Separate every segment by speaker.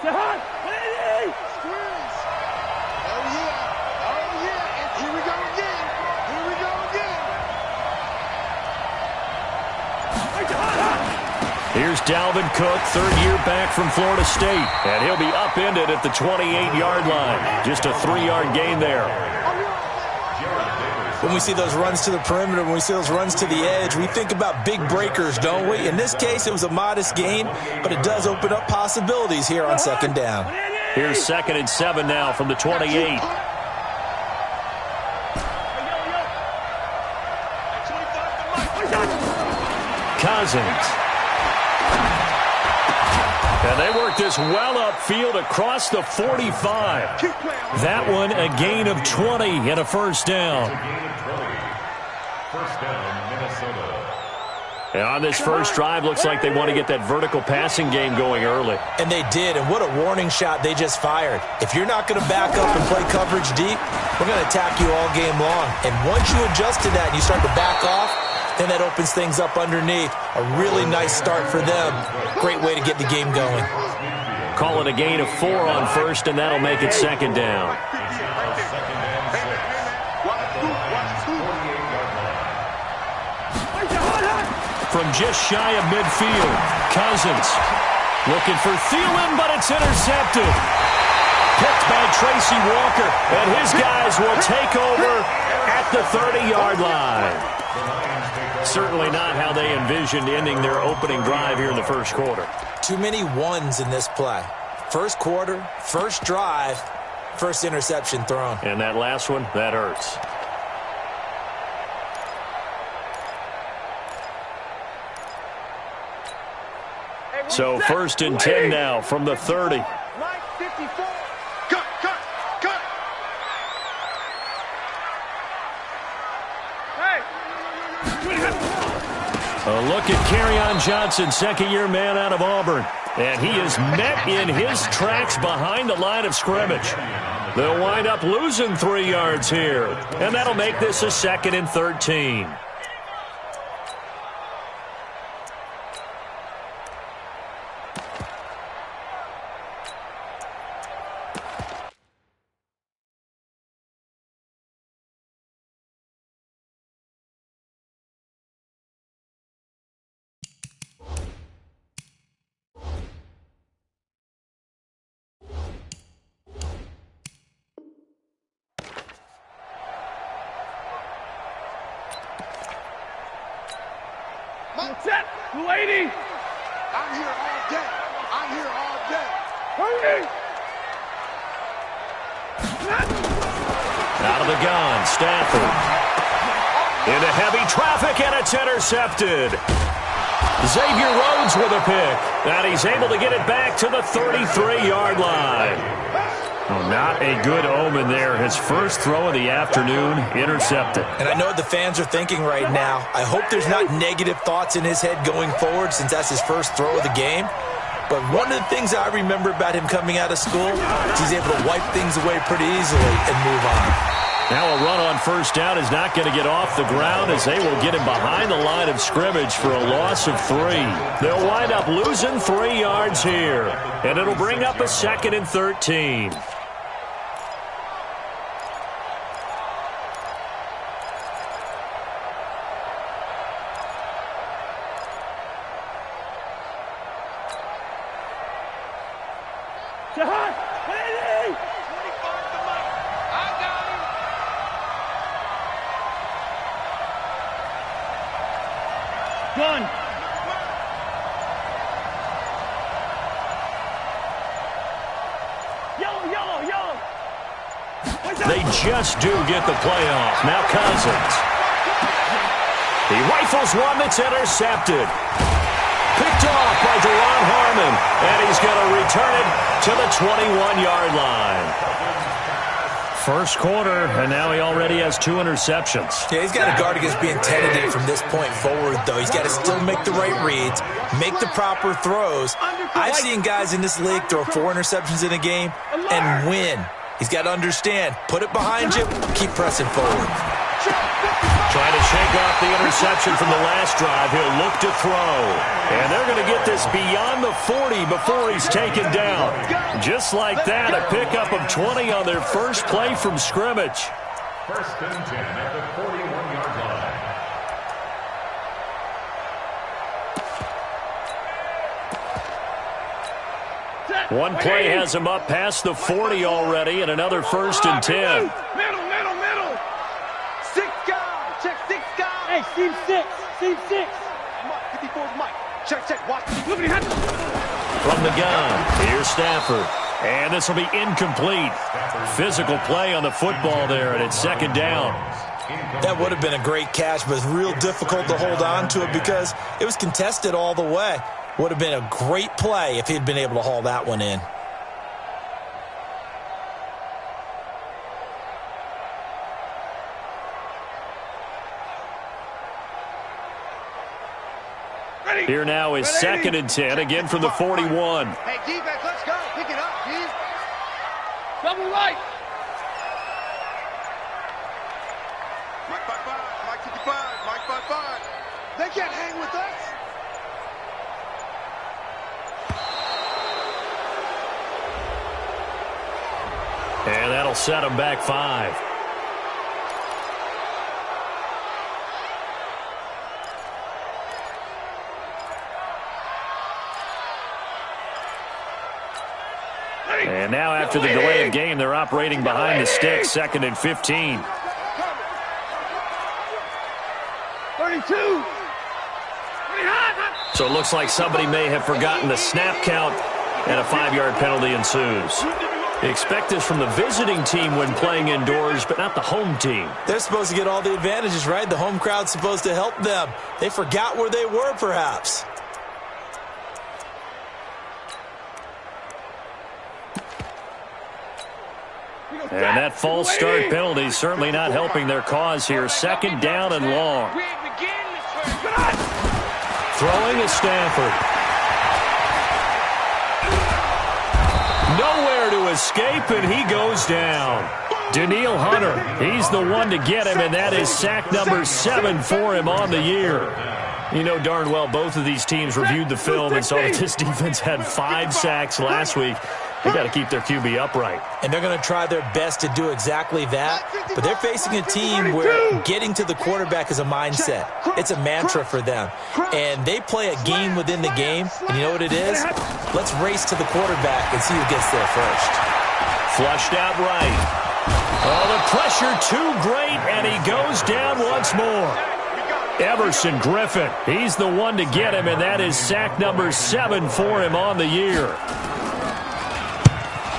Speaker 1: Here's Dalvin Cook, third year back from Florida State. And he'll be upended at the 28-yard line. Just a 3-yard gain there.
Speaker 2: When we see those runs to the perimeter, when we see those runs to the edge, we think about big breakers, don't we? In this case, it was a modest gain, but it does open up possibilities here on second down.
Speaker 1: Here's 2nd and 7 now from the 28. Cousins. And they work this well upfield across the 45. That one a gain of 20 and a first down. And on this first drive, looks like they want to get that vertical passing game going early.
Speaker 2: And they did, and what a warning shot they just fired. If you're not going to back up and play coverage deep, we're going to attack you all game long. And once you adjust to that and you start to back off, then that opens things up underneath. A really nice start for them. Great way to get the game going.
Speaker 1: Call it a gain of 4 on first, and that'll make it second down. From just shy of midfield, Cousins looking for Thielen, but it's intercepted. Picked by Tracy Walker, and his guys will take over at the 30-yard line. Certainly not how they envisioned ending their opening drive here in the first quarter.
Speaker 2: Too many ones in this play. First quarter, first drive, first interception thrown.
Speaker 1: And that last one, that hurts. So 1st and 10 now from the 30. A look at Kerryon Johnson, second-year man out of Auburn. And he is met in his tracks behind the line of scrimmage. They'll wind up losing 3 yards here. And that'll make this a 2nd and 13.
Speaker 3: Set, lady.
Speaker 4: I'm here all day. I'm here all day.
Speaker 3: Hurry.
Speaker 1: Out of the gun, Stafford. Into heavy traffic, and it's intercepted. Xavier Rhodes with a pick. And he's able to get it back to the 33-yard line. Oh, not a good omen there. His first throw of the afternoon, intercepted.
Speaker 2: And I know what the fans are thinking right now. I hope there's not negative thoughts in his head going forward since that's his first throw of the game. But one of the things I remember about him coming out of school is he's able to wipe things away pretty easily and move on.
Speaker 1: Now a run on first down is not going to get off the ground as they will get him behind the line of scrimmage for a loss of 3. They'll wind up losing 3 yards here. And it'll bring up a 2nd and 13.
Speaker 3: Gun. Yellow.
Speaker 1: They just do get the playoff. Now Cousins. He rifles one that's intercepted. Picked off by Deron Harmon. And he's going to return it to the 21-yard line. First quarter, and now he already has 2 interceptions.
Speaker 2: Yeah, he's got to guard against being tentative from this point forward, though. He's got to still make the right reads, make the proper throws. I've seen guys in this league throw 4 interceptions in a game and win. He's got to understand, put it behind you, keep pressing forward.
Speaker 1: Trying to shake off the interception from the last drive. He'll look to throw. And they're going to get this beyond the 40 before he's taken down. Just like that, a pickup of 20 on their first play from scrimmage.
Speaker 5: First and 10 at the 41-yard line.
Speaker 1: One play has him up past the 40 already, and another first and 10.
Speaker 3: Middle.
Speaker 4: 6 guys. Check 6 guys.
Speaker 3: Hey, seam 6. Seam 6.
Speaker 4: Mike, 54's Mike. Check. Watch.
Speaker 3: Look at him.
Speaker 1: From the gun, here's Stafford. And this will be incomplete. Physical play on the football there, and it's second down.
Speaker 2: That would have been a great catch, but it's real difficult to hold on to it because it was contested all the way. Would have been a great play if he'd been able to haul that one in.
Speaker 1: Here now is second and 10, again from the 41.
Speaker 4: Hey, defense, let's go. Pick it up, G.
Speaker 3: Double right.
Speaker 4: Mike 55, Mike 55, Mike 55. They can't hang with us.
Speaker 1: And that'll set him back 5. And now after the delay of game, they're operating behind the sticks, second and 15.
Speaker 3: 32.
Speaker 1: So it looks like somebody may have forgotten the snap count, and a 5-yard penalty ensues. They expect this from the visiting team when playing indoors, but not the home team.
Speaker 2: They're supposed to get all the advantages, right? The home crowd's supposed to help them. They forgot where they were, perhaps.
Speaker 1: And that false start penalty is certainly not helping their cause here. Second down and long. Throwing is Stafford. Nowhere to escape, and he goes down. Danielle Hunter, he's the one to get him, and that is sack number 7 for him on the year. You know darn well both of these teams reviewed the film and saw that this defense had 5 sacks last week. They got to keep their QB upright.
Speaker 2: And they're going to try their best to do exactly that. But they're facing a team where getting to the quarterback is a mindset. It's a mantra for them. And they play a game within the game. And you know what it is? Let's race to the quarterback and see who gets there first.
Speaker 1: Flushed out right. Oh, the pressure too great, and he goes down once more. Everson Griffin, he's the one to get him, and that is sack number 7 for him on the year.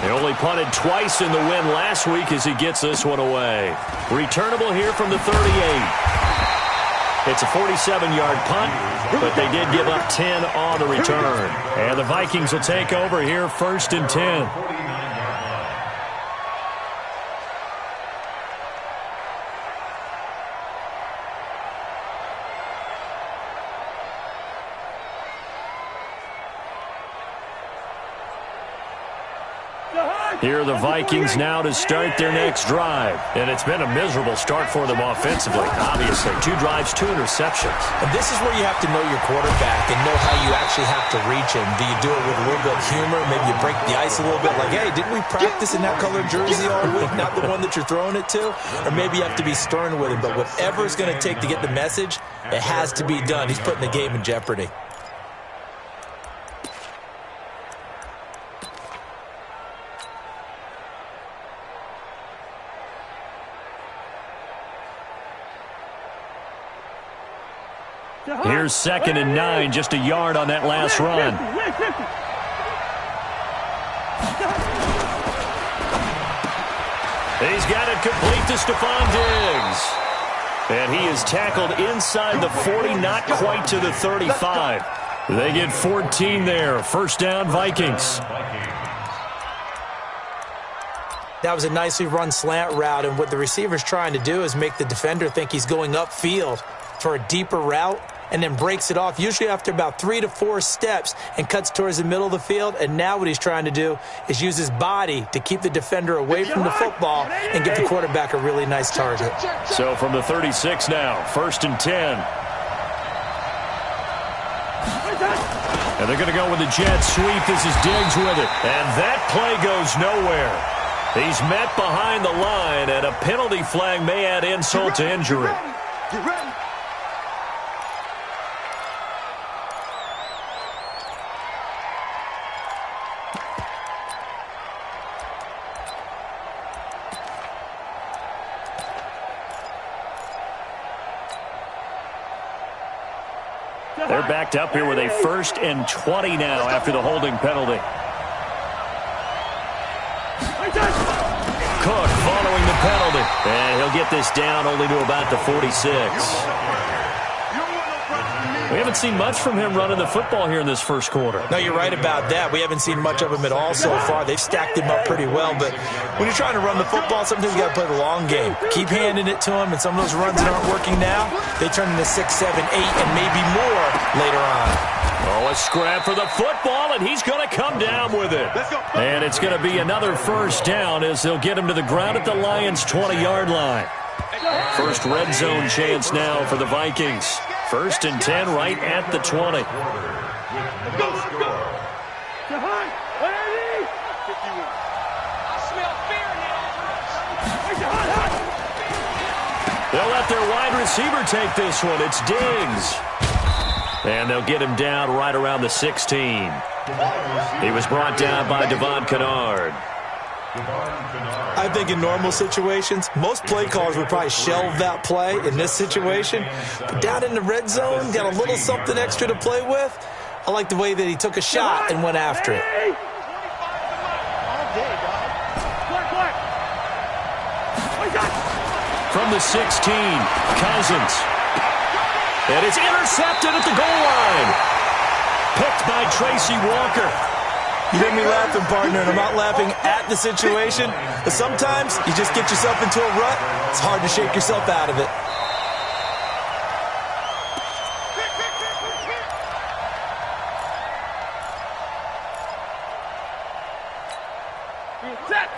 Speaker 1: They only punted twice in the win last week as he gets this one away. Returnable here from the 38. It's a 47-yard punt, but they did give up 10 on the return. And the Vikings will take over here first and 10. Here are the Vikings now to start their next drive. And it's been a miserable start for them offensively. Obviously, 2 drives, 2 interceptions.
Speaker 2: And this is where you have to know your quarterback and know how you actually have to reach him. Do you do it with a little bit of humor? Maybe you break the ice a little bit like, hey, didn't we practice in that colored jersey all week? Not the one that you're throwing it to? Or maybe you have to be stern with him. But whatever it's going to take to get the message, it has to be done. He's putting the game in jeopardy.
Speaker 1: Here's second and 9, just a yard on that last run. He's got it complete to Stephon Diggs. And he is tackled inside the 40, not quite to the 35. They get 14 there. First down, Vikings.
Speaker 2: That was a nicely run slant route, and what the receiver's trying to do is make the defender think he's going upfield for a deeper route, and then breaks it off, usually after about 3 to 4 steps, and cuts towards the middle of the field. And now what he's trying to do is use his body to keep the defender away from the football and give the quarterback a really nice target.
Speaker 1: So from the 36 now, 1st and 10. And they're going to go with the jet sweep. This is Diggs with it. And that play goes nowhere. He's met behind the line, and a penalty flag may add insult to injury.
Speaker 4: Get ready.
Speaker 1: They're backed up here with a 1st and 20 now after the holding penalty. Cook following the penalty. And he'll get this down only to about the 46. We haven't seen much from him running the football here in this first quarter.
Speaker 2: No, you're right about that. We haven't seen much of him at all so far. They've stacked him up pretty well, but when you're trying to run the football, sometimes you got to play the long game. Keep handing it to him, and some of those runs that aren't working now, they turn into 6, 7, 8, and maybe more later on.
Speaker 1: Oh, a scrap for the football, and he's going to come down with it. And it's going to be another 1st down as they'll get him to the ground at the Lions' 20-yard line. First red zone chance now for the Vikings. 1st and 10 right at the 20. They'll let their wide receiver take this one. It's Diggs. And they'll get him down right around the 16. He was brought down by Devon Kennard.
Speaker 2: I think in normal situations, most play callers would probably shelve that play in this situation. But down in the red zone, got a little something extra to play with. I like the way that he took a shot and went after it.
Speaker 1: From the 16, Cousins. And it's intercepted at the goal line. Picked by Tracy Walker.
Speaker 2: You hear me laughing, partner, and I'm not laughing at the situation, but sometimes you just get yourself into a rut. It's hard to shake yourself out of it.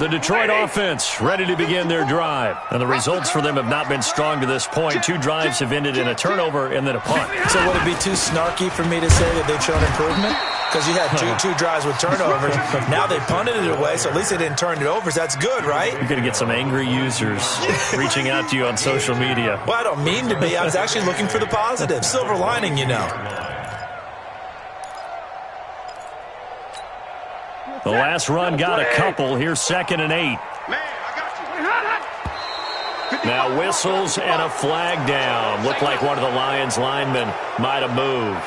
Speaker 1: The Detroit offense ready to begin their drive. And the results for them have not been strong to this point. 2 drives have ended in a turnover and then a punt.
Speaker 2: So would it be too snarky for me to say that they've shown improvement? Because you had two drives with turnovers. Now they punted it away, so at least they didn't turn it over. So that's good, right?
Speaker 1: You're going to get some angry users reaching out to you on social media.
Speaker 2: Well, I don't mean to be. I was actually looking for the positive. Silver lining, you know.
Speaker 1: The last run got a couple. Here's 2nd and 8. Now whistles and a flag down. Looked like one of the Lions linemen might have moved.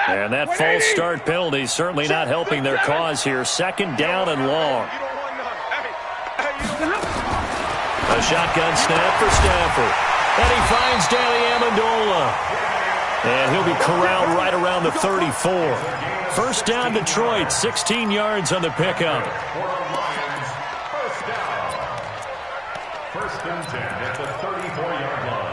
Speaker 1: And that false start penalty certainly not helping their cause here. 2nd down and long. A shotgun snap for Stafford. And he finds Danny Amendola. And he'll be corralled right around the 34. 1st down Detroit, 16 yards on the pickup.
Speaker 5: 1st and 10 at the 34-yard line.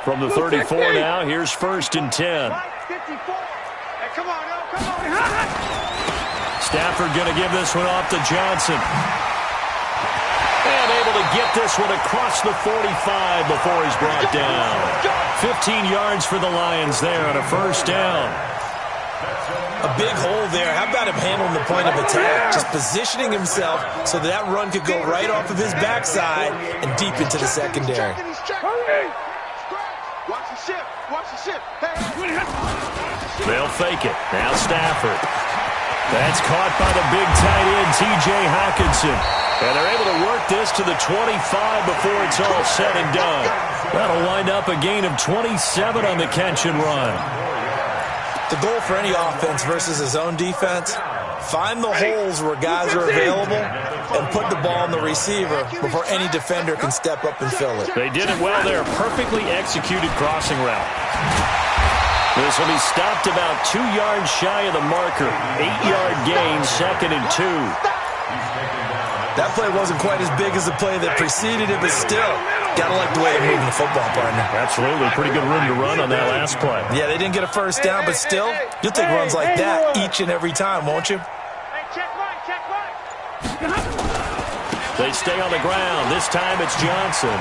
Speaker 1: From the 34 now, here's 1st and 10. Stafford going to give this one off to Johnson. And able to get this one across the 45 before he's brought down. 15 yards for the Lions there on a 1st down.
Speaker 2: A big hole there. How about him handling the point of attack? Just positioning himself so that run could go right off of his backside and deep into the secondary.
Speaker 1: They'll fake it. Now Stafford. That's caught by the big tight end, T.J. Hockenson. And they're able to work this to the 25 before it's all said and done. That'll wind up a gain of 27 on the catch and run.
Speaker 2: The goal for any offense versus his own defense Find the holes where guys are available and put the ball in the receiver before any defender can step up and fill it.
Speaker 1: They did it well there. Perfectly executed crossing route. This will be stopped about 2 yards shy of the marker. 8-yard gain, 2nd and 2.
Speaker 2: That play wasn't quite as big as the play that preceded it, but still, gotta like the way they're moving the football, partner.
Speaker 1: Absolutely. Pretty good room to run on that last play.
Speaker 2: Yeah, they didn't get a first down, but still, you'll take runs like that each and every time, won't you?
Speaker 1: They stay on the ground. This time it's Johnson.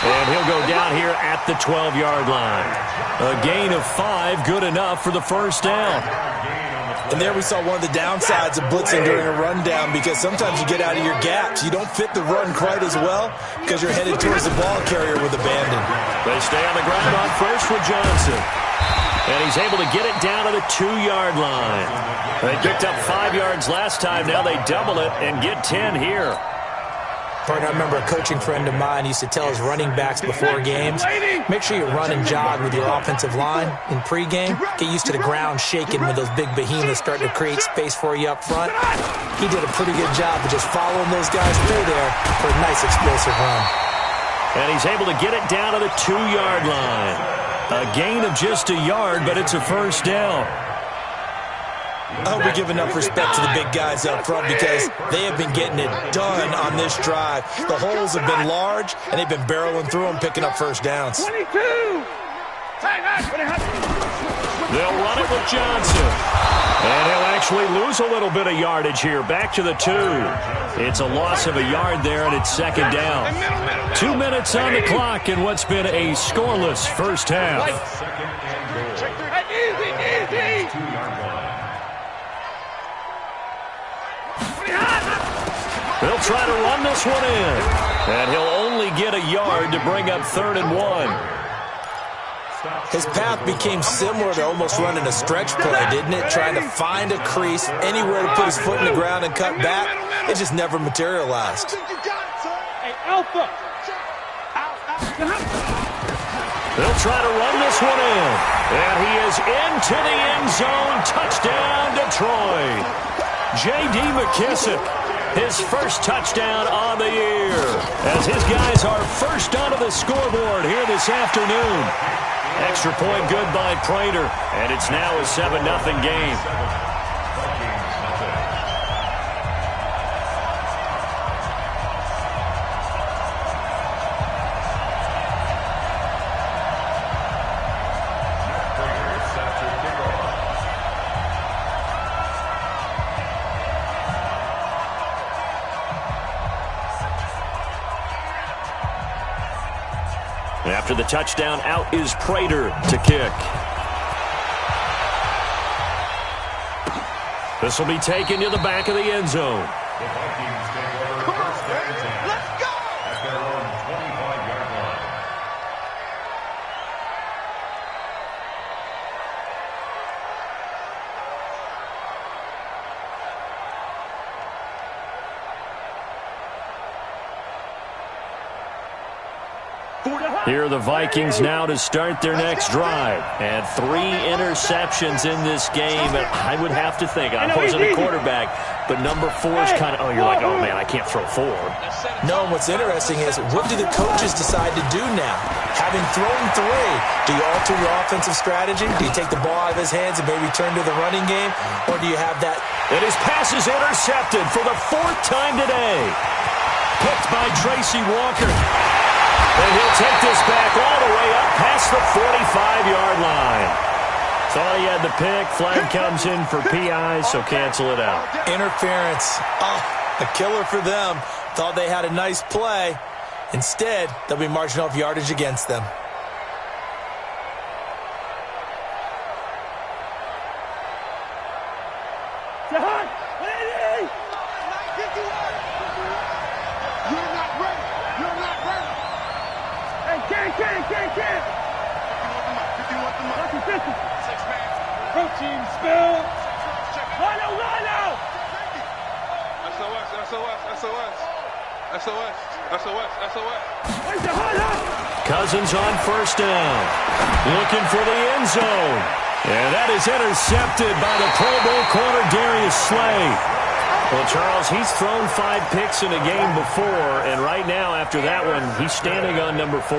Speaker 1: And he'll go down here at the 12-yard line. A gain of 5, good enough for the first down.
Speaker 2: And there we saw one of the downsides of blitzing during a rundown, because sometimes you get out of your gaps. You don't fit the run quite as well because you're headed towards the ball carrier with abandon.
Speaker 1: They stay on the ground on first with Johnson. And he's able to get it down to the 2-yard line. They picked up 5 yards last time. Now they double it and get 10 here.
Speaker 2: Partner, I remember a coaching friend of mine used to tell his running backs before games, make sure you run and jog with your offensive line in pregame. Get used to the ground shaking when those big behemoths start to create space for you up front. He did a pretty good job of just following those guys through there for a nice explosive run.
Speaker 1: And he's able to get it down to the 2-yard line. A gain of just a yard, but it's a first down.
Speaker 2: I hope we give enough respect to the big guys up front, because they have been getting it done on this drive. The holes have been large, and they've been barreling through them, picking up first downs.
Speaker 3: 22!
Speaker 1: They'll run it with Johnson. And he'll actually lose a little bit of yardage here. Back to the 2. It's a loss of a yard there, and it's 2nd down. 2 minutes on the clock in what's been a scoreless first half.
Speaker 3: Easy!
Speaker 1: They'll try to run this one in. And he'll only get a yard to bring up 3rd and 1.
Speaker 2: His path became similar to almost running a stretch play, didn't it? Trying to find a crease, anywhere to put his foot in the ground and cut back. It just never materialized.
Speaker 3: Hey, Alpha!
Speaker 1: They'll try to run this one in. And he is into the end zone. Touchdown, Detroit. J.D. McKissick, his first touchdown on the year, as his guys are first onto the scoreboard here this afternoon. Extra point good by Prater, and it's now a 7-0 game. After the touchdown, out is Prater to kick. This will be taken to the back of the end zone.
Speaker 5: The Vikings take over first and 10.
Speaker 4: Let's go!
Speaker 5: At their own 25-yard line.
Speaker 1: Here are the Vikings now to start their next drive. And 3 interceptions in this game. And I would have to think, I wasn't a quarterback, but number 4 is kind of, you're like, oh, man, I can't throw 4.
Speaker 2: No, and what's interesting is, what do the coaches decide to do now? Having thrown 3, do you alter your offensive strategy? Do you take the ball out of his hands and maybe turn to the running game? Or do you have that?
Speaker 1: And his pass is intercepted for the 4th time today. Picked by Tracy Walker. And he'll take this back all the way up past the 45-yard line. Thought he had the pick. Flag comes in for PI, so cancel it out.
Speaker 2: Interference. Oh, a killer for them. Thought they had a nice play. Instead, they'll be marching off yardage against them.
Speaker 3: Protein spill. Rhino. SOS.
Speaker 1: Cousins on first down. Looking for the end zone. And that is intercepted by the Pro Bowl corner, Darius Slay. Well, Charles, he's thrown 5 picks in a game before, and right now, after that one, he's standing on number 4.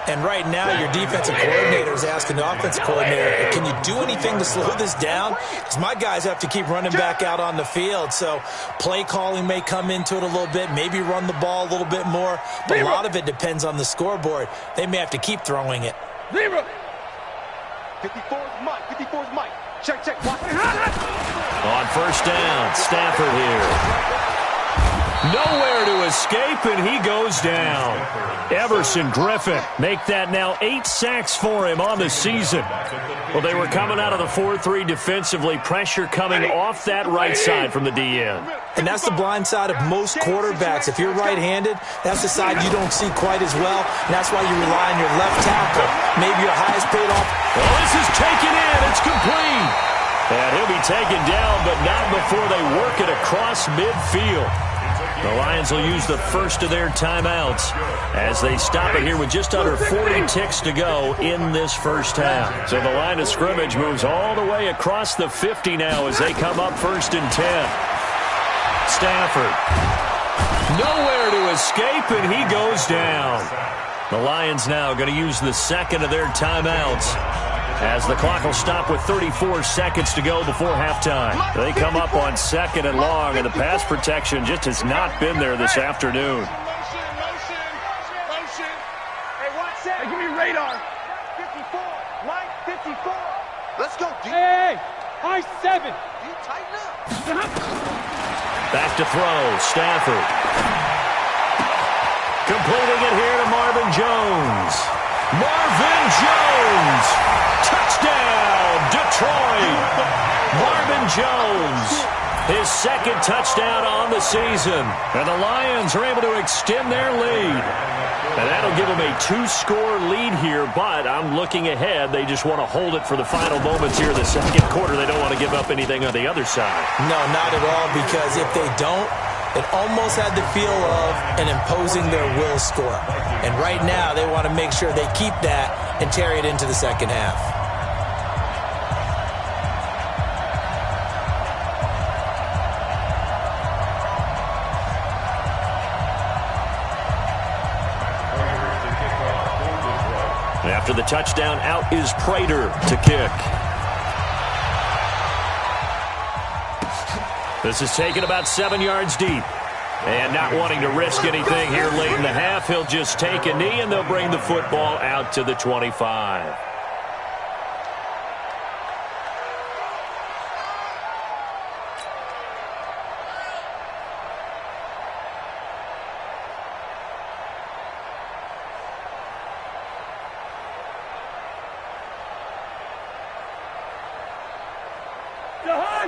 Speaker 2: And right now, your defensive coordinator is asking the offensive coordinator, can you do anything to slow this down? Because my guys have to keep running back out on the field. So play calling may come into it a little bit, maybe run the ball a little bit more. But a lot of it depends on the scoreboard. They may have to keep throwing it.
Speaker 4: 54's Mike. 54's Mike. Check, check.
Speaker 1: On first down, Stafford here. Nowhere to escape, and he goes down. Everson Griffin make that now 8 sacks for him on the season. Well, they were coming out of the 4-3 defensively. Pressure coming off that right side from the DN.
Speaker 2: And that's the blind side of most quarterbacks. If you're right-handed, that's the side you don't see quite as well. And that's why you rely on your left tackle. Maybe your highest paid off.
Speaker 1: Well, this is taken in. It's complete. And he'll be taken down, but not before they work it across midfield. The Lions will use the first of their timeouts as they stop it here with just under 40 ticks to go in this first half. So the line of scrimmage moves all the way across the 50 now as they come up 1st and 10. Stafford. Nowhere to escape, and he goes down. The Lions now going to use the second of their timeouts as the clock will stop with 34 seconds to go before halftime. They come up on 2nd and long, and the pass protection just has not been there this afternoon.
Speaker 4: Motion. Hey, watch that. Hey, give me radar. 54. Mike, 54. Let's go, D.
Speaker 3: Hey, high 7.
Speaker 4: You tighten up.
Speaker 1: Back to throw, Stafford. Completing it here to Marvin Jones. Marvin Jones! Touchdown, Detroit! Marvin Jones, his 2nd touchdown on the season. And the Lions are able to extend their lead. And that'll give them a 2-score lead here, but I'm looking ahead. They just want to hold it for the final moments here in the 2nd quarter. They don't want to give up anything on the other side.
Speaker 2: No, not at all, because if they don't, it almost had the feel of an imposing their will score. And right now, they want to make sure they keep that and carry it into the second half.
Speaker 1: After the touchdown, out is Prater to kick. This is taken about 7 yards deep. And not wanting to risk anything here late in the half, he'll just take a knee, and they'll bring the football out to the 25.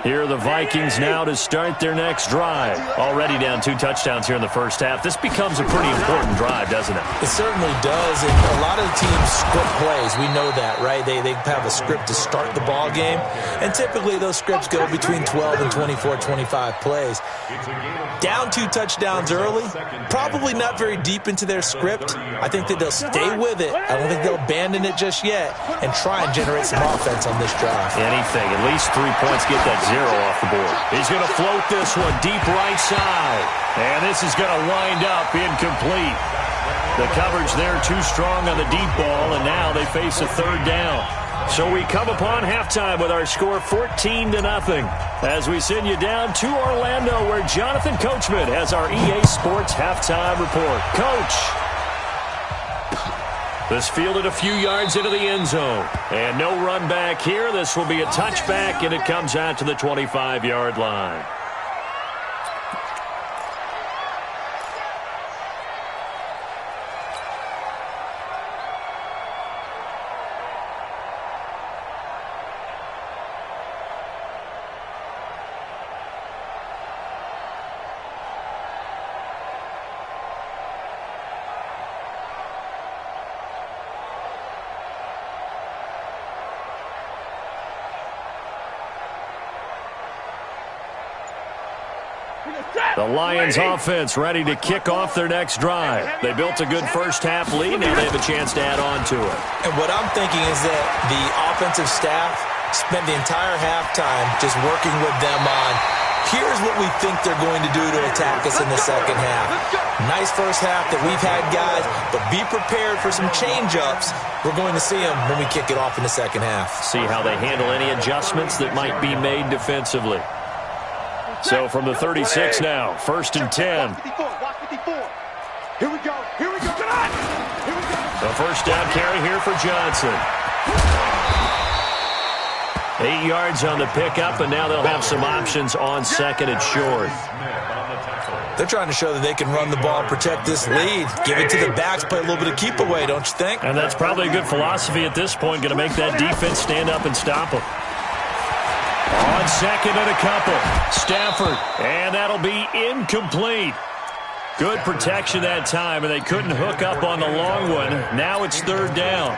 Speaker 1: Here are the Vikings now to start their next drive. Already down 2 touchdowns here in the first half. This becomes a pretty important drive, doesn't it?
Speaker 2: It certainly does, and a lot of the teams script plays. We know that, right? They have a script to start the ball game, and typically those scripts go between 12 and 24, 25 plays. Down 2 touchdowns early, probably not very deep into their script. I think that they'll stay with it. I don't think they'll abandon it just yet and try and generate some offense on this drive.
Speaker 1: Anything, at least 3 points, get that 0 off the board. He's going to float this one deep right side. And this is going to wind up incomplete. The coverage there too strong on the deep ball, and now they face a 3rd down. So we come upon halftime with our score 14-0 as we send you down to Orlando, where Jonathan Coachman has our EA Sports halftime report. Coach. This fielded a few yards into the end zone. And no run back here. This will be a touchback, and it comes out to the 25-yard line. The Lions offense ready to kick off their next drive. They built a good first half lead. Now they have a chance to add on to it.
Speaker 2: And what I'm thinking is that the offensive staff spend the entire halftime just working with them on, here's what we think they're going to do to attack us in the second half. Nice first half that we've had, guys, but be prepared for some change-ups. We're going to see them when we kick it off in the second half.
Speaker 1: See how they handle any adjustments that might be made defensively. So from the 36 now, 1st and 10.
Speaker 4: Watch 54. Here we go. Here we go. Here we go.
Speaker 1: The first down carry here for Johnson. 8 yards on the pickup, and now they'll have some options on 2nd and short.
Speaker 2: They're trying to show that they can run the ball and protect this lead. Give it to the backs, play a little bit of keep away, don't you think?
Speaker 1: And that's probably a good philosophy at this point, going to make that defense stand up and stop them. On 2nd and a couple, Stafford, and that'll be incomplete. Good protection that time, and they couldn't hook up on the long one. Now it's 3rd down.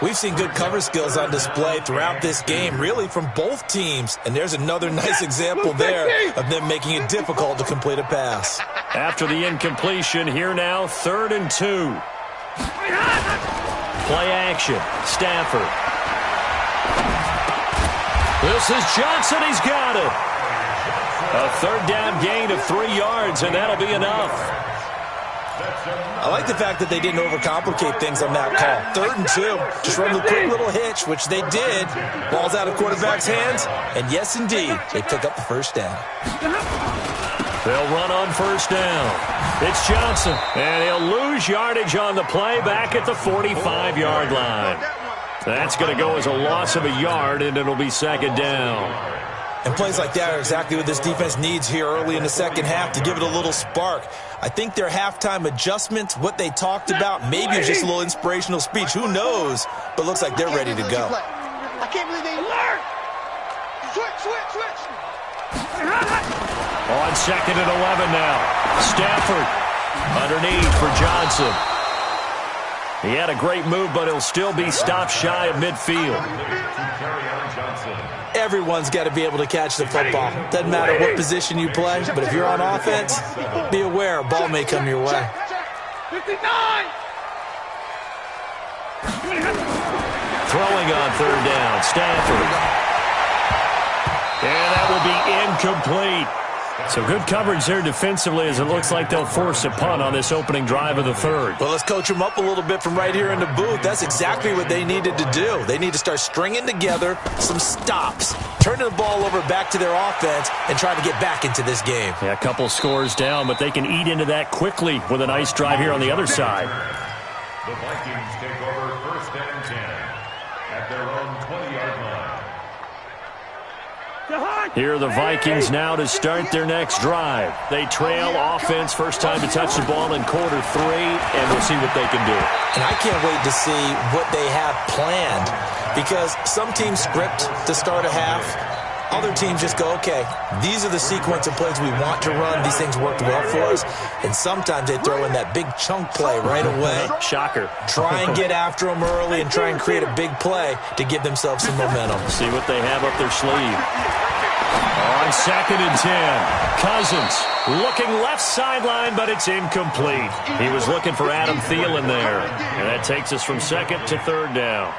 Speaker 2: We've seen good cover skills on display throughout this game, really from both teams. And there's another nice example there of them making it difficult to complete a pass.
Speaker 1: After the incompletion, here now, 3rd and 2. Play action, Stafford. This is Johnson, he's got it. A 3rd down gain of 3 yards, and that'll be enough.
Speaker 2: I like the fact that they didn't overcomplicate things on that call. 3rd and 2. Just run the quick little hitch, which they did. Ball's out of quarterback's hands. And yes, indeed, they pick up the first down.
Speaker 1: They'll run on 1st down. It's Johnson, and he'll lose yardage on the play back at the 45-yard line. That's going to go as a loss of a yard, and it'll be 2nd down.
Speaker 2: And plays like that are exactly what this defense needs here early in the second half to give it a little spark. I think their halftime adjustments, what they talked about, maybe it's just a little inspirational speech. Who knows? But looks like they're ready to go.
Speaker 4: I can't believe they learned. Switch.
Speaker 1: On 2nd and 11 now. Stafford underneath for Johnson. He had a great move, but he'll still be stopped shy of midfield.
Speaker 2: Everyone's got to be able to catch the football. Doesn't matter what position you play, but if you're on offense, be aware a ball may come your way.
Speaker 4: 59.
Speaker 1: Throwing on 3rd down, Stafford. And that will be incomplete. So good coverage there defensively as it looks like they'll force a punt on this opening drive of the 3rd.
Speaker 2: Well, let's coach them up a little bit from right here in the booth. That's exactly what they needed to do. They need to start stringing together some stops, turning the ball over back to their offense, and trying to get back into this game.
Speaker 1: Yeah, a couple scores down, but they can eat into that quickly with a nice drive here on the other side.
Speaker 5: The Vikings take over 1st and 10 at their own 20-yard line.
Speaker 1: Here are the Vikings now to start their next drive. They trail offense, first time to touch the ball in quarter 3, and we'll see what they can do.
Speaker 2: And I can't wait to see what they have planned, because some teams script to start a half. Other teams just go, okay, these are the sequence of plays we want to run. These things worked well for us. And sometimes they throw in that big chunk play right away.
Speaker 1: Shocker.
Speaker 2: Try and get after them early and try and create a big play to give themselves some momentum.
Speaker 1: See what they have up their sleeve. On 2nd and 10, Cousins looking left sideline, but it's incomplete. He was looking for Adam Thielen there. And that takes us from 2nd to 3rd down.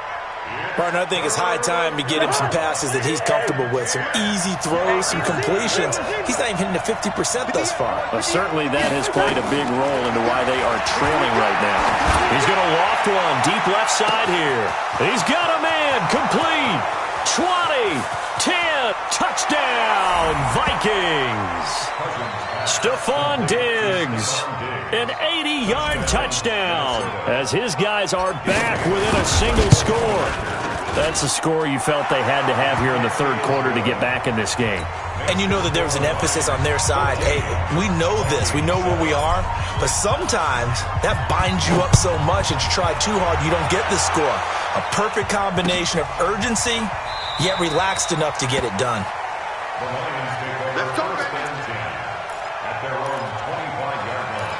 Speaker 2: Partner, I think it's high time to get him some passes that he's comfortable with. Some easy throws, some completions. He's not even hitting the 50% thus far.
Speaker 1: Well, certainly that has played a big role into why they are trailing right now. He's going to loft one deep left side here. He's got a man complete. 20, 10, touchdown, Vikings. Stephon Diggs, an 80-yard touchdown as his guys are back within a single score. That's a score you felt they had to have here in the 3rd quarter to get back in this game.
Speaker 2: And you know that there was an emphasis on their side. Hey, we know this. We know where we are. But sometimes that binds you up so much that you try too hard, you don't get the score. A perfect combination of urgency, yet relaxed enough to get it done.
Speaker 5: Let's go, at their own 25-yard line.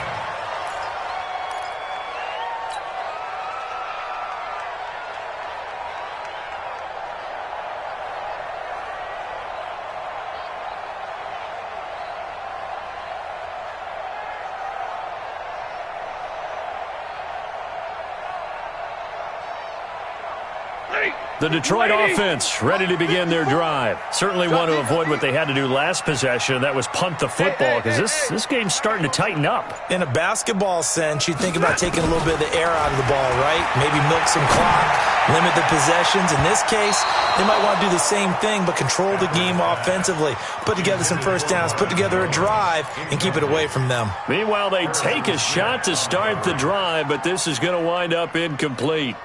Speaker 4: Ready?
Speaker 1: The Detroit offense ready to begin their drive. Certainly want to avoid what they had to do last possession. That was punt the football because this game's starting to tighten up.
Speaker 2: In a basketball sense, you think about taking a little bit of the air out of the ball, right? Maybe milk some clock, limit the possessions. In this case, they might want to do the same thing but control the game offensively. Put together some first downs, put together a drive, and keep it away from them.
Speaker 1: Meanwhile, they take a shot to start the drive, but this is going to wind up incomplete.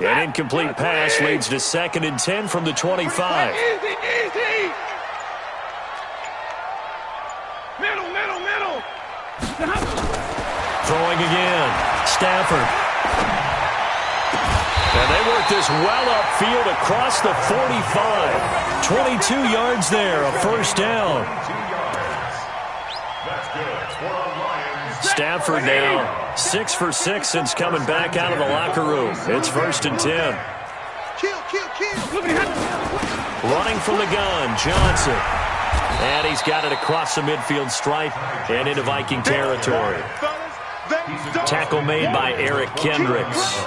Speaker 1: An incomplete pass leads to 2nd and 10 from the 25.
Speaker 3: Easy. Middle.
Speaker 1: Throwing again. Stafford. And they work this well upfield across the 45. 22 yards there, a first down.
Speaker 5: That's good for a Lions.
Speaker 1: Stafford now 6 for 6 since coming back out of the locker room. It's 1st and 10.
Speaker 4: Kill.
Speaker 1: Running from the gun, Johnson. And he's got it across the midfield stripe and into Viking territory. Tackle made by Eric Kendricks.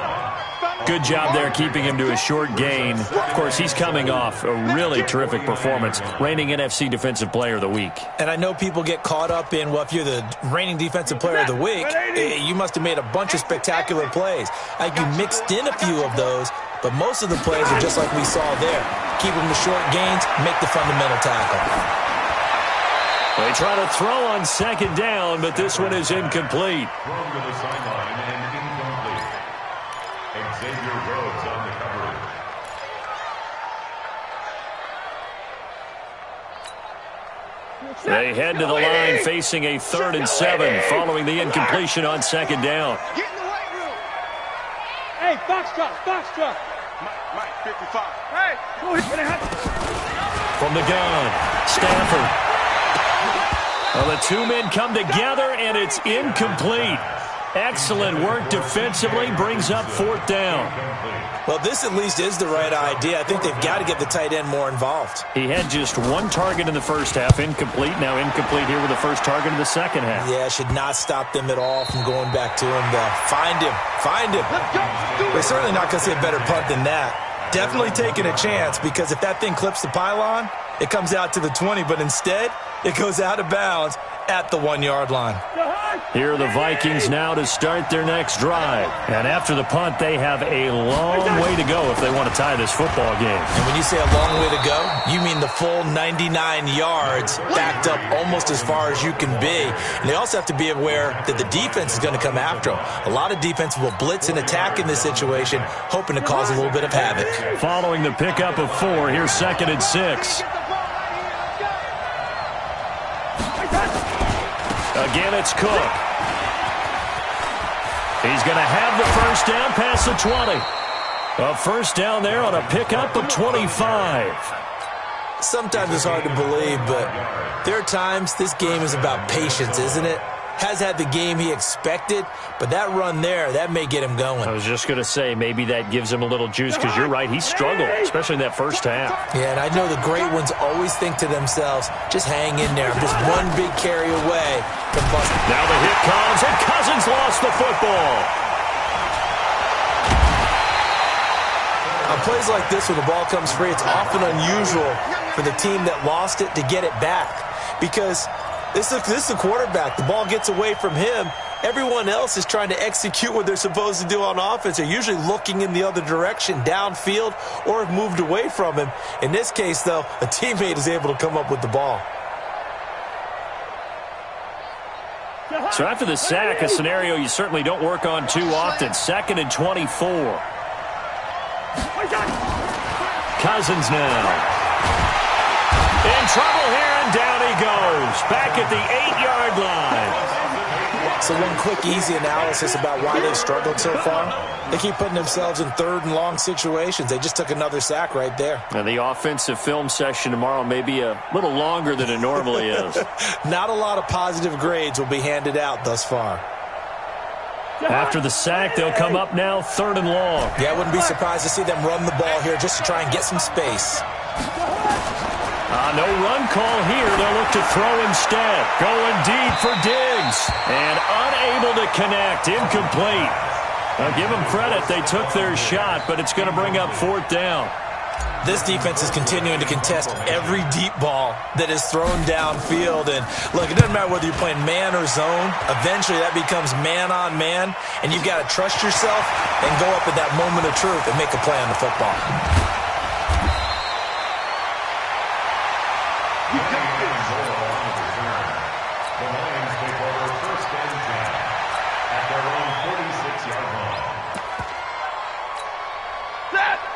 Speaker 1: Good job there keeping him to a short gain. Of course, he's coming off a really terrific performance, reigning NFC Defensive Player of the Week.
Speaker 2: And I know people get caught up in, well, if you're the reigning Defensive Player of the Week, you must have made a bunch of spectacular plays. I think you mixed in a few of those, but most of the plays are just like we saw there. Keep them to short gains, make the fundamental tackle.
Speaker 1: They try to throw on 2nd down, but this one is incomplete.
Speaker 5: Thrown to the sideline and incomplete. Xavier Rhodes on the coverage.
Speaker 1: They head to the line facing a 3rd and 7 following the incompletion on 2nd down.
Speaker 4: Get in the weight room.
Speaker 3: Hey, Foxtrot.
Speaker 4: Mike, 55.
Speaker 3: Hey, go ahead.
Speaker 1: From the gun, Stafford. Well, the two men come together, and it's incomplete. Excellent work defensively, brings up 4th down.
Speaker 2: Well, this at least is the right idea. I think they've got to get the tight end more involved.
Speaker 1: He had just 1 target in the first half, incomplete. Now incomplete here with the first target in the second half.
Speaker 2: Yeah, should not stop them at all from going back to him, though. Find him. We're certainly not going to see a better punt than that. Definitely taking a chance, because if that thing clips the pylon, it comes out to the 20, but instead, it goes out of bounds at the 1-yard line.
Speaker 1: Here are the Vikings now to start their next drive. And after the punt, they have a long way to go if they want to tie this football game.
Speaker 2: And when you say a long way to go, you mean the full 99 yards backed up almost as far as you can be. And they also have to be aware that the defense is going to come after them. A lot of defense will blitz and attack in this situation, hoping to cause a little bit of havoc.
Speaker 1: Following the pickup of 4, here's 2nd and 6. Again, it's Cook. He's going to have the first down past the 20. A first down there on a pickup of 25.
Speaker 2: Sometimes it's hard to believe, but there are times this game is about patience, isn't it? Has had the game he expected, but that run there, that may get him going.
Speaker 1: I was just going to say, maybe that gives him a little juice, because you're right, he struggled, especially in that first half.
Speaker 2: Yeah, and I know the great ones always think to themselves, just hang in there. I'm just one big carry away from busting.
Speaker 1: Now the hit comes, and Cousins lost the football.
Speaker 2: On plays like this, when the ball comes free, it's often unusual for the team that lost it to get it back, because this is the quarterback. The ball gets away from him. Everyone else is trying to execute what they're supposed to do on offense. They're usually looking in the other direction, downfield, or have moved away from him. In this case, though, a teammate is able to come up with the ball.
Speaker 1: So after the sack, a scenario you certainly don't work on too often. 2nd and 24. Cousins now. In trouble here, and down he goes. Back at the 8-yard line.
Speaker 2: So one quick, easy analysis about why they've struggled so far. They keep putting themselves in 3rd and long situations. They just took another sack right there.
Speaker 1: And the offensive film session tomorrow may be a little longer than it normally is.
Speaker 2: Not a lot of positive grades will be handed out thus far.
Speaker 1: After the sack, they'll come up now 3rd and long.
Speaker 2: Yeah, I wouldn't be surprised to see them run the ball here just to try and get some space.
Speaker 1: No run call here. They'll look to throw instead. Going deep for Diggs. And unable to connect. Incomplete. Give them credit. They took their shot, but it's going to bring up 4th down.
Speaker 2: This defense is continuing to contest every deep ball that is thrown downfield. And, look, it doesn't matter whether you're playing man or zone. Eventually, that becomes man-on-man, and you've got to trust yourself and go up at that moment of truth and make a play on the football.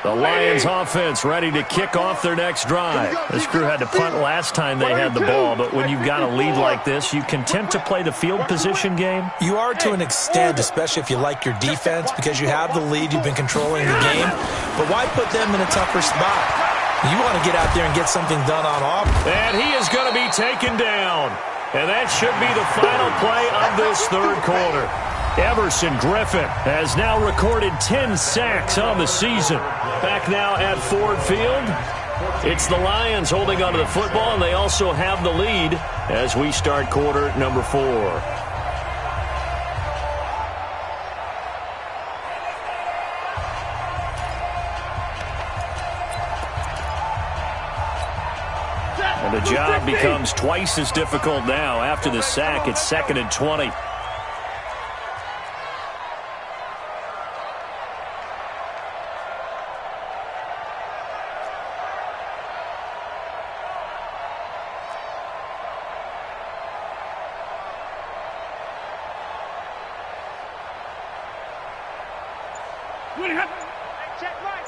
Speaker 1: The Lions offense ready to kick off their next drive. This crew had to punt last time they had the ball, but when you've got a lead like this, you content to play the field position game?
Speaker 2: You are to an extent, especially if you like your defense, because you have the lead, you've been controlling the game. But why put them in a tougher spot? You want to get out there and get something done on offense.
Speaker 1: And he is going to be taken down. And that should be the final play of this 3rd quarter. Everson Griffin has now recorded 10 sacks on the season. Back now at Ford Field. It's the Lions holding onto the football, and they also have the lead as we start quarter number 4. And the job becomes twice as difficult now. After the sack, it's 2nd and 20.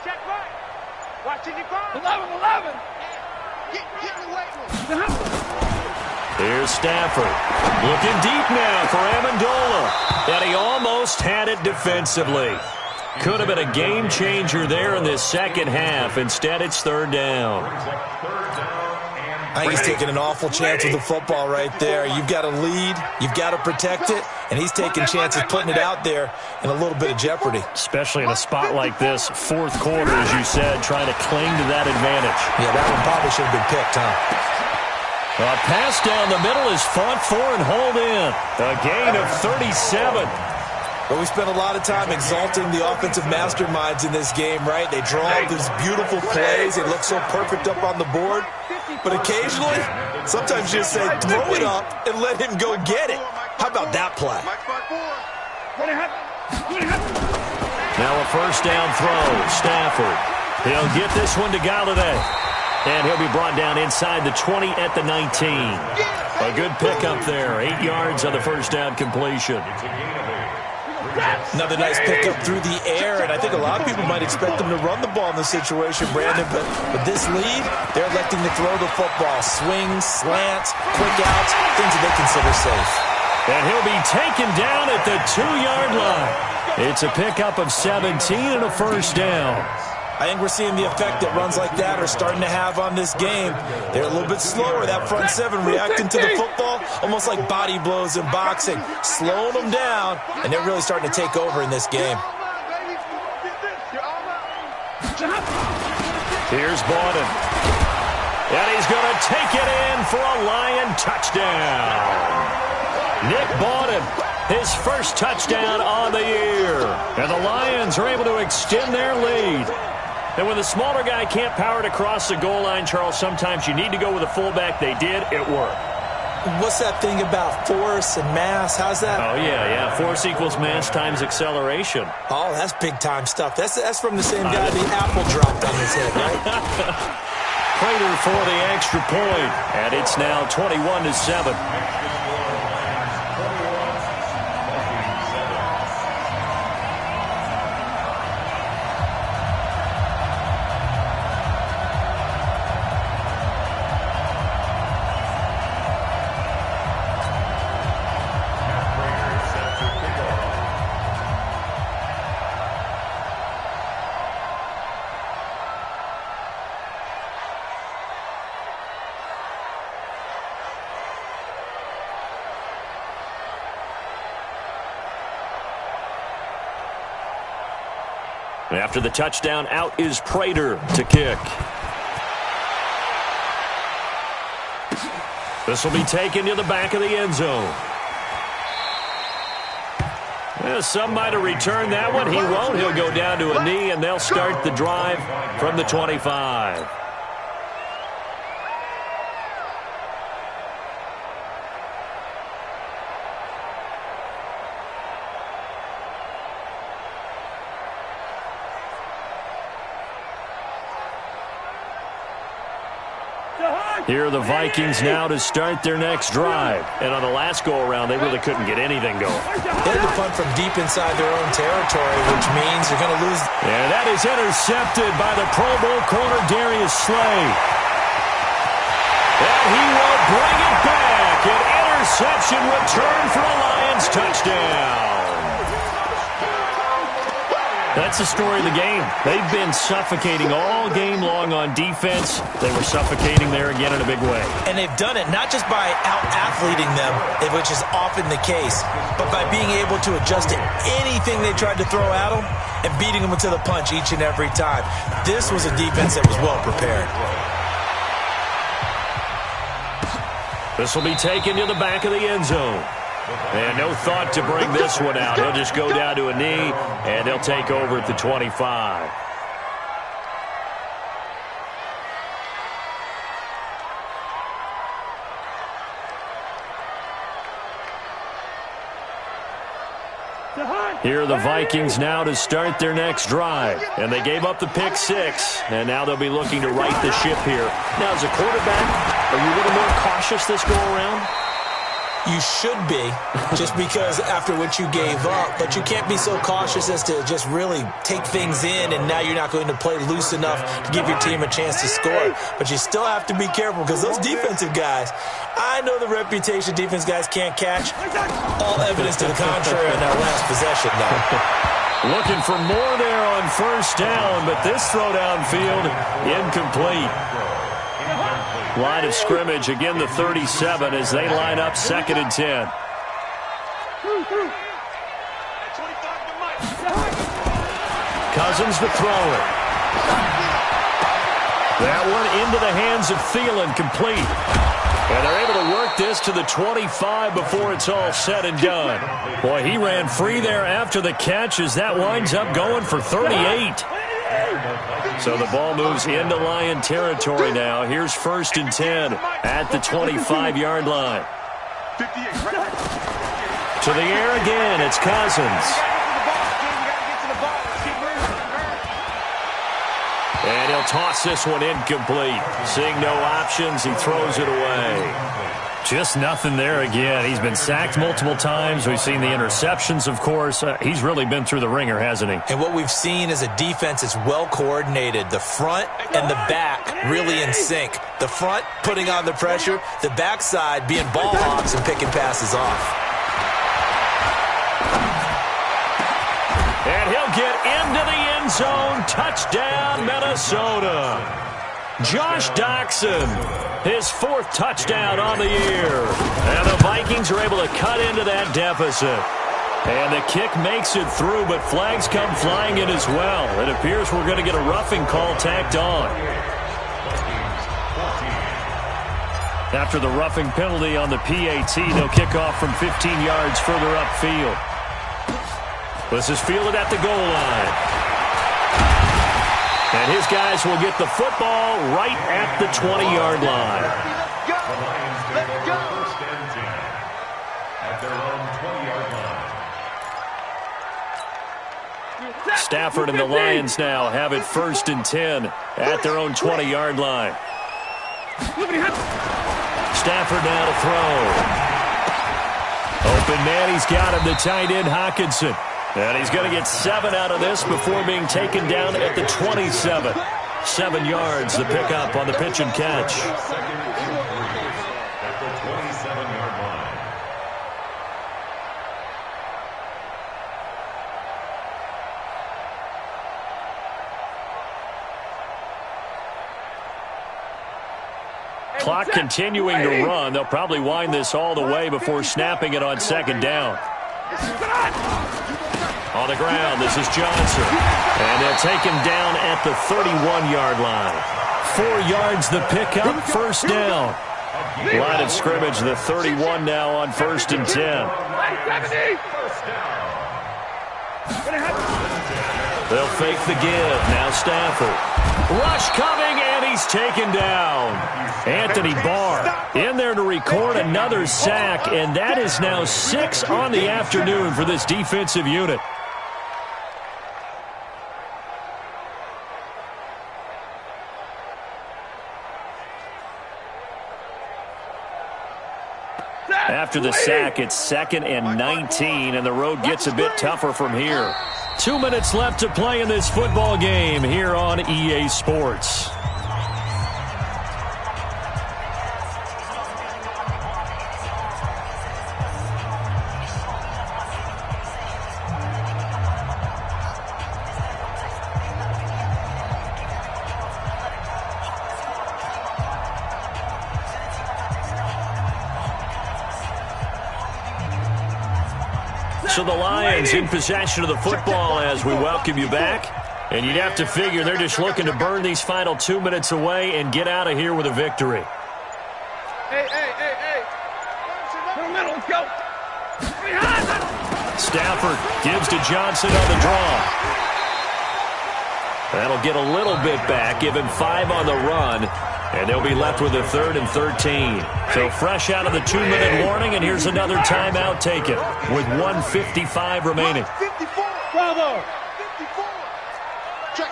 Speaker 3: Check right. Watching your ball. 11. Get in the weight room.
Speaker 1: Here's Stafford. Looking deep now for Amendola. And he almost had it defensively. Could have been a game changer there in this second half. Instead, it's 3rd down.
Speaker 2: I think he's taking an awful chance with the football right there. You've got a lead, you've got to protect it, and he's taking chances putting it out there in a little bit of jeopardy.
Speaker 1: Especially in a spot like this, 4th quarter, as you said, trying to cling to that advantage.
Speaker 2: Yeah, that one probably should have been picked, huh?
Speaker 1: A pass down the middle is fought for and hauled in. A gain of 37.
Speaker 2: But we spent a lot of time exalting the offensive masterminds in this game, right? They draw these beautiful plays. They look so perfect up on the board. But occasionally, sometimes you just say, throw it up and let him go get it. How about that play?
Speaker 1: Now a 1st down throw. Stafford. He'll get this one to Galladay. And he'll be brought down inside the 20 at the 19. A good pickup there. 8 yards on the 1st down completion.
Speaker 2: Another nice pickup through the air, and I think a lot of people might expect them to run the ball in this situation, Brandon, but with this lead, they're electing to throw the football. Swings, slants, quick outs, things that they consider safe.
Speaker 1: And he'll be taken down at the 2-yard line. It's a pickup of 17 and a 1st down.
Speaker 2: I think we're seeing the effect that runs like that are starting to have on this game. They're a little bit slower, that front 7, reacting to the football, almost like body blows in boxing, slowing them down, and they're really starting to take over in this game.
Speaker 1: Here's Bawden. And he's going to take it in for a Lion touchdown. Nick Bawden, his first touchdown on the year. And the Lions are able to extend their lead. And when the smaller guy can't power it across the goal line, Charles, sometimes you need to go with a fullback. They did. It worked.
Speaker 2: What's that thing about force and mass? How's that?
Speaker 1: Oh, yeah. Force equals mass times acceleration.
Speaker 2: Oh, that's big-time stuff. That's from the same guy the apple dropped on his head, right?
Speaker 1: Prater for the extra point. And it's now 21-7. After the touchdown, out is Prater to kick. This will be taken to the back of the end zone. Well, some might have returned that one. He won't. He'll go down to a knee, and they'll start the drive from the 25. Here are the Vikings now to start their next drive. And on the last go-around, they really couldn't get anything going.
Speaker 2: They had to punt from deep inside their own territory, which means you're going to lose.
Speaker 1: And that is intercepted by the Pro Bowl corner, Darius Slay. And he will bring it back. An interception return for a Lions touchdown. That's the story of the game. They've been suffocating all game long on defense. They were suffocating there again in a big way.
Speaker 2: And they've done it not just by out-athleting them, which is often the case, but by being able to adjust to anything they tried to throw at them and beating them to the punch each and every time. This was a defense that was well prepared.
Speaker 1: This will be taken to the back of the end zone. And no thought to bring this one out. He'll just go down to a knee, and they'll take over at the 25. Here are the Vikings now to start their next drive. And they gave up the pick six, and now they'll be looking to right the ship here. Now, as a quarterback, are you a little more cautious this go-around?
Speaker 2: You should be, just because after what you gave up, but you can't be so cautious as to just really take things in, and now you're not going to play loose enough to give your team a chance to score. But you still have to be careful, because those defensive guys, I know the reputation defense guys can't catch. All evidence to the contrary in that last possession, though.
Speaker 1: Looking for more there on first down, but this throw downfield incomplete. Line of scrimmage, again the 37 as they line up 2nd and 10. Cousins to throw it. That one into the hands of Thielen, complete. And they're able to work this to the 25 before it's all said and done. Boy, he ran free there after the catch as that winds up going for 38. So the ball moves into Lion territory now. Here's 1st and 10 at the 25-yard line. To the air again, it's Cousins. And he'll toss this one incomplete. Seeing no options, he throws it away. Just nothing there again. He's been sacked multiple times. We've seen the interceptions, of course. He's really been through the ringer, hasn't he?
Speaker 2: And what we've seen is a defense that's well coordinated. The front and the back really in sync. The front putting on the pressure. The backside being ball hawks and picking passes off.
Speaker 1: And he'll get into the end zone. Touchdown, Minnesota. Josh Doxson, his 4th touchdown on the year. And the Vikings are able to cut into that deficit. And the kick makes it through, but flags come flying in as well. It appears we're going to get a roughing call tacked on. After the roughing penalty on the PAT, they'll kick off from 15 yards further upfield. This is fielded at the goal line. And his guys will get the football right at the 20-yard line.
Speaker 5: The Lions take over 1st and 10 at their own 20-yard line.
Speaker 1: Stafford and the Lions now have it 1st and 10 at their own 20-yard line. Stafford now to throw. Open man, he's got him, the tight end Hockenson. And he's going to get 7 out of this before being taken down at the 27. 7 yards, the pickup on the pitch and catch.
Speaker 5: At the 27-yard line.
Speaker 1: Clock continuing to run. They'll probably wind this all the way before snapping it on 2nd down. On the ground, this is Johnson. And they'll take him down at the 31-yard line. 4 yards the pickup, first down. Line of scrimmage, the 31 now on 1st and 10. They'll fake the give. Now Stafford. Rush coming, and he's taken down. Anthony Barr in there to record another sack, and that is now 6 on the afternoon for this defensive unit. After the sack, it's 2nd and 19, and the road gets a bit tougher from here. 2 minutes left to play in this football game here on EA Sports. So the Lions in possession of the football as we welcome you back. And you'd have to figure they're just looking to burn these final 2 minutes away and get out of here with a victory.
Speaker 3: Hey. Middle, go.
Speaker 1: Stafford gives to Johnson on the draw. That'll get a little bit back, give him 5 on the run. And they'll be left with a 3rd and 13. So fresh out of the 2-minute warning, and here's another timeout taken with 1:55 remaining.
Speaker 4: 54.
Speaker 3: Bravo.
Speaker 4: 54. Check.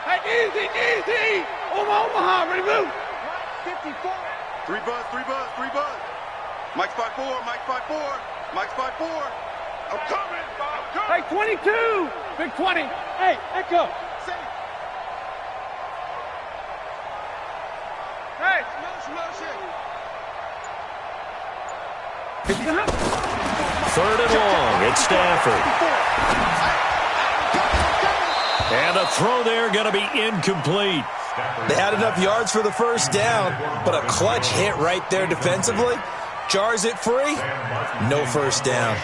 Speaker 3: Hey, easy. Omaha, ready, move. 54.
Speaker 4: 3 buzz. Mike's 5-4. Mike's 5-4. I'm coming.
Speaker 3: Hey, 22. Big 20. Hey, echo. Hey,
Speaker 1: Third and long. It's Stafford. And the throw there going to be incomplete.
Speaker 2: They had enough yards for the first down, but a clutch hit right there defensively. Jars it free. No first down.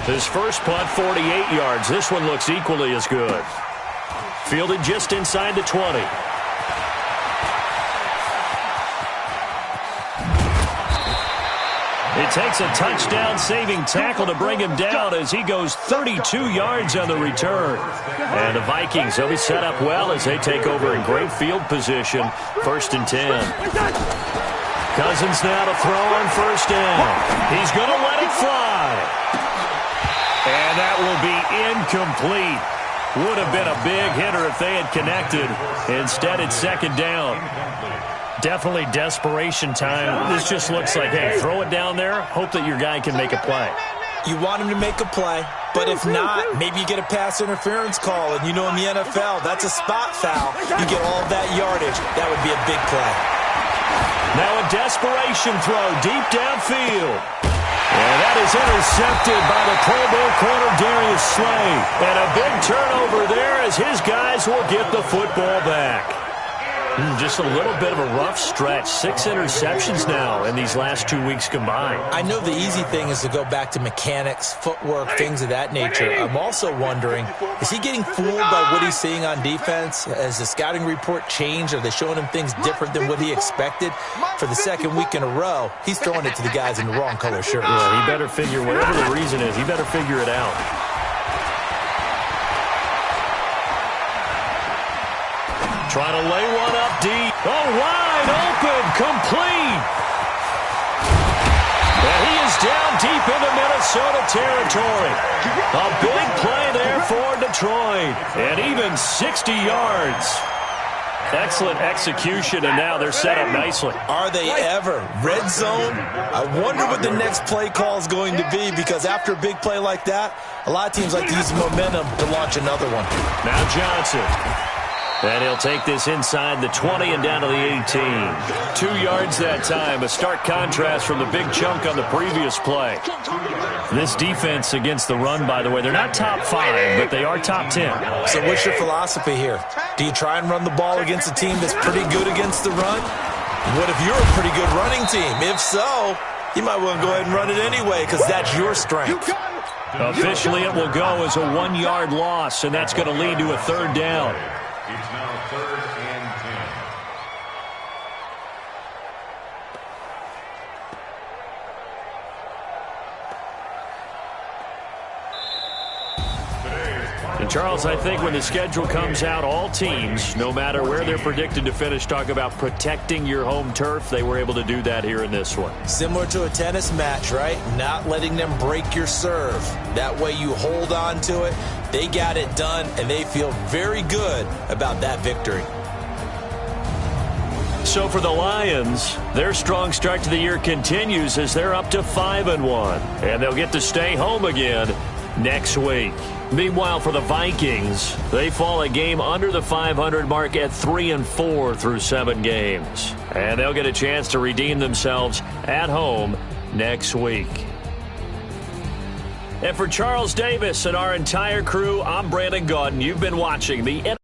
Speaker 1: His first punt, 48 yards. This one looks equally as good. Fielded just inside the 20. It takes a touchdown-saving tackle to bring him down as he goes 32 yards on the return. And the Vikings, they'll be set up well as they take over in great field position. 1st and 10. Cousins now to throw on first down. He's going to let it fly. And that will be incomplete. Would have been a big hitter if they had connected. Instead, it's 2nd down. Definitely desperation time. This just looks like, hey, throw it down there, hope that your guy can make a play.
Speaker 2: You want him to make a play, but if not, maybe you get a pass interference call, and you know in the NFL, that's a spot foul. You get all of that yardage. That would be a big play.
Speaker 1: Now a desperation throw deep downfield. And that is intercepted by the Pro Bowl corner, Darius Slay. And a big turnover there as his guys will get the football back. Just a little bit of a rough stretch. 6 interceptions now in these last 2 weeks combined.
Speaker 2: I know the easy thing is to go back to mechanics, footwork, things of that nature. I'm also wondering, is he getting fooled by what he's seeing on defense? Has the scouting report changed? Are they showing him things different than what he expected? For the 2nd week in a row, he's throwing it to the guys in the wrong color shirts.
Speaker 1: Yeah, he better figure, whatever the reason is, he better figure it out. Trying to lay one up deep. Oh, wide open, complete. And he is down deep into Minnesota territory. A big play there for Detroit. And even 60 yards. Excellent execution, and now they're set up nicely.
Speaker 2: Are they ever? Red zone? I wonder what the next play call is going to be, because after a big play like that, a lot of teams like to use momentum to launch another one.
Speaker 1: Now Johnson. And he'll take this inside the 20 and down to the 18. 2 yards that time. A stark contrast from the big chunk on the previous play. This defense against the run, by the way, they're not top 5, but they are top 10.
Speaker 2: So what's your philosophy here? Do you try and run the ball against a team that's pretty good against the run? What if you're a pretty good running team? If so, You might want to go ahead and run it anyway because that's your strength.
Speaker 1: Officially, it will go as a 1-yard loss, and that's going to lead to a third down.
Speaker 5: It's now 3rd and 10.
Speaker 1: And, Charles, I think when the schedule comes out, all teams, no matter where they're predicted to finish, talk about protecting your home turf. They were able to do that here in this one.
Speaker 2: Similar to a tennis match, right? Not letting them break your serve. That way you hold on to it. They got it done, and they feel very good about that victory.
Speaker 1: So for the Lions, their strong start to the year continues as they're up to 5-1. And they'll get to stay home again next week. Meanwhile, for the Vikings, they fall a game under the 500 mark at 3-4 through 7 games. And they'll get a chance to redeem themselves at home next week. And for Charles Davis and our entire crew, I'm Brandon Gaudin. You've been watching the